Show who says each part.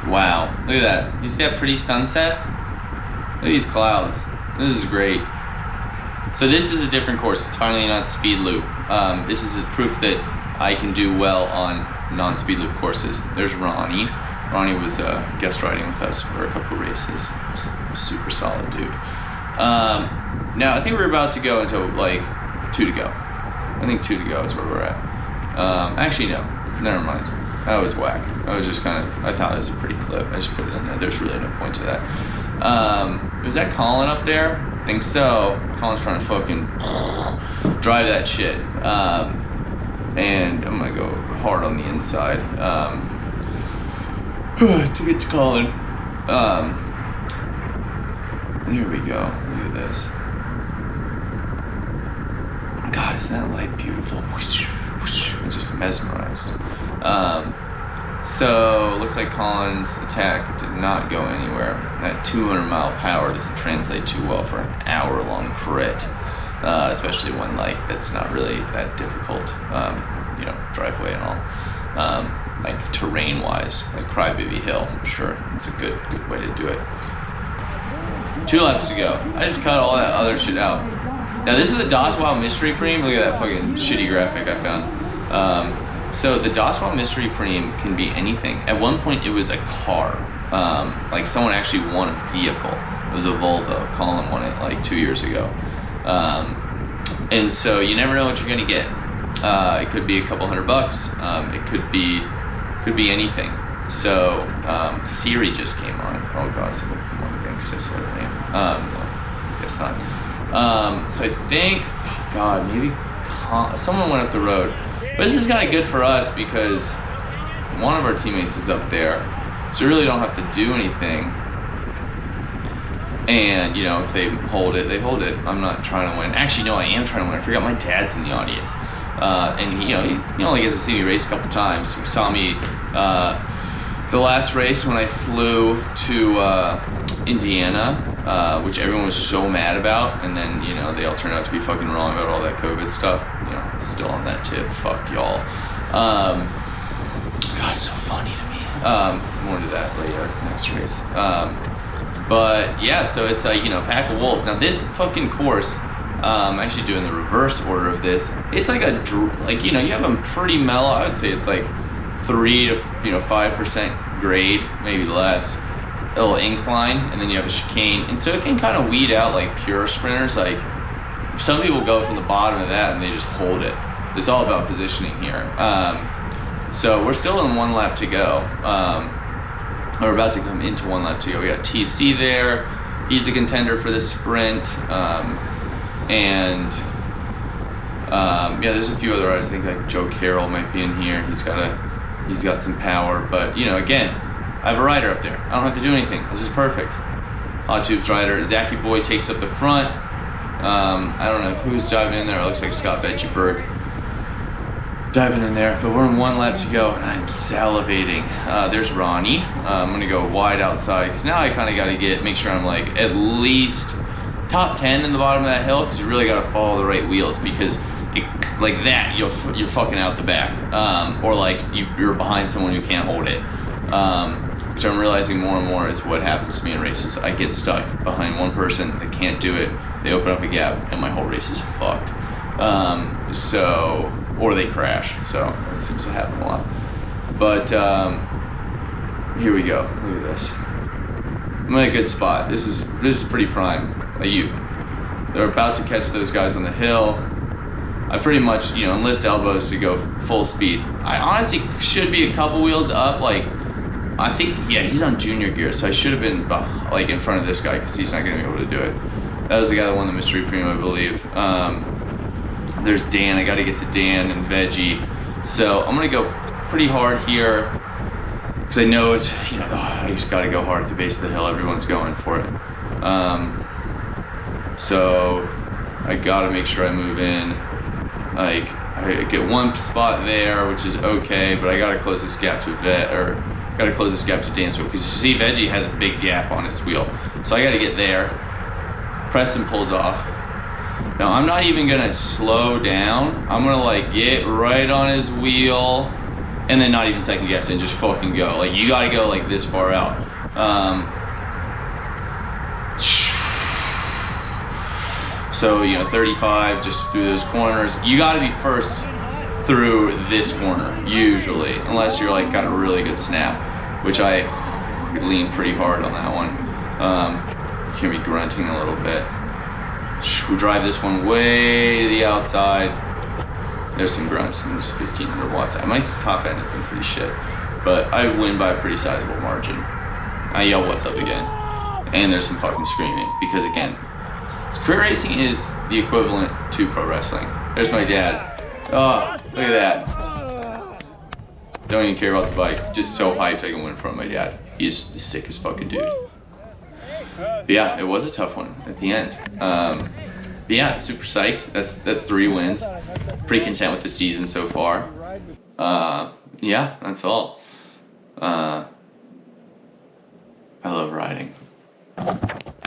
Speaker 1: Wow, look at that. You see that pretty sunset? Look at these clouds. This is great. So this is a different course. It's finally not speed loop. This is a proof that I can do well on non-speed loop courses. There's Ronnie. Ronnie was guest riding with us for a couple races. Super solid dude. Now I think we're about to go until like 2 to go. I think 2 to go is where we're at. Actually no, never mind. That was whack. I was just kind of, I thought it was a pretty clip. I just put it in there. There's really no point to that. Was that Colin up there? I think so. Colin's trying to fucking drive that shit. And I'm gonna go hard on the inside to get to Colin. There we go. Look at this. God, isn't that light beautiful? I'm just mesmerized. So looks like Colin's attack did not go anywhere. That 200-mile power doesn't translate too well for an hour-long crit, especially one like that's not really that difficult, you know, driveway and all. Like terrain-wise, like Crybaby Hill, I'm sure it's a good way to do it. 2 laps to go. I just cut all that other shit out. Now this is the Doswell Mystery Preem. Look at that fucking shitty graphic I found. So the Doswell Mystery Preem can be anything. At one point it was a car. Like someone actually won a vehicle. It was a Volvo. Colin won it like 2 years ago. And so you never know what you're gonna get. It could be a couple $100. It could be anything. So Siri just came on. Oh god, so come on again because I said her name. No, I guess not. So I think, oh god, maybe someone went up the road. But this is kind of good for us because one of our teammates is up there, so we really don't have to do anything. And you know, if they hold it, they hold it. I'm not trying to win. Actually, no, I am trying to win. I forgot my dad's in the audience, and you know, he only gets to see me race a couple times. He saw me the last race when I flew to Indiana, which everyone was so mad about, and then you know they all turned out to be fucking wrong about all that COVID stuff. You know, still on that tip. Fuck y'all. God, it's so funny to me. More to that later, next race. But yeah, so it's a, you know, pack of wolves. Now this fucking course, I'm actually doing the reverse order of this. It's like a, like, you know, you have them pretty mellow. I would say it's like 3 to 5% grade, maybe less. A little incline, and then you have a chicane, and so it can kind of weed out like pure sprinters. Like some people go from the bottom of that and they just hold it. It's all about positioning here. So we're still in 1 lap to go. We're about to come into 1 lap to go. We got TC there. He's a contender for the sprint. Yeah, there's a few other riders. I think like Joe Carroll might be in here. He's got some power, but you know, again, I have a rider up there. I don't have to do anything. This is perfect. Hot Tubes rider. Zachy Boy takes up the front. I don't know who's diving in there. It looks like Scott Veggeberg diving in there, but we're in 1 lap to go and I'm salivating. There's Ronnie. I'm gonna go wide outside because now I kind of got to make sure I'm like at least top 10 in the bottom of that hill, because you really got to follow the right wheels, because like that you're fucking out the back, or like you're behind someone who can't hold it. Which I'm realizing more and more is what happens to me in races. I get stuck behind one person that can't do it. They open up a gap and my whole race is fucked. Or they crash. So that seems to happen a lot. But here we go. Look at this. I'm in a good spot. This is pretty prime. They're about to catch those guys on the hill. I pretty much, you know, enlist elbows to go full speed. I honestly should be a couple wheels up, like. I think, yeah, he's on junior gear, so I should have been like in front of this guy because he's not going to be able to do it. That was the guy that won the Mystery Preem, I believe. There's Dan. I got to get to Dan and Veggie. So I'm going to go pretty hard here because I know it's, you know, I just got to go hard at the base of the hill. Everyone's going for it. So I got to make sure I move in. Like, I get 1 spot there, which is okay, but I got to close this gap to got to close this gap to Dan's wheel, because you see Veggie has a big gap on his wheel. So I got to get there. Preston pulls off. Now I'm not even gonna slow down. I'm gonna like get right on his wheel and then not even second guess and just fucking go. Like, you gotta go like this far out. So, you know, 35 just through those corners. You gotta be first through this corner, usually, unless you're like got a really good snap, which I lean pretty hard on that one. You hear me grunting a little bit. We drive this one way to the outside. There's some grunts, and there's 1500 watts. My top end has been pretty shit, but I win by a pretty sizable margin. I yell what's up again, and there's some fucking screaming, because again, career racing is the equivalent to pro wrestling. There's my dad. Oh, look at that. Don't even care about the bike. Just so hyped I can win in front of my dad. He's the sickest fucking dude. But yeah, it was a tough one at the end. But yeah, super psyched. That's 3 wins. Pretty content with the season so far. Yeah, that's all. I love riding.